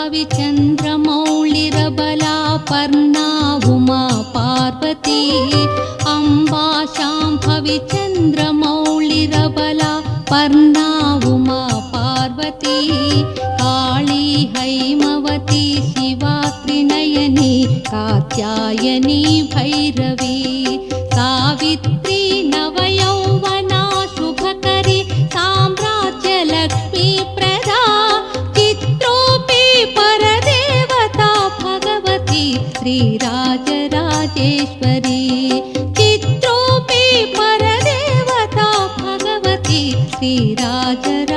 Shambhavi चन्द्रमौळिरबला Parna Uma Parvati Amba Shambhavi चन्द्रमौळिरबला Parna Uma Parvati Kali Haimavati Shiva Trinayani Katyayani Bhairavi Savitri नवयौवना शुभकरी साम्राज्यलक्ष्मी Prada चित्रोऽपि परदेवता Bhagwati Sri Rajarajeshwari चित्रोऽपि परदेवता Bhagwati Sri Rajarajeshwari.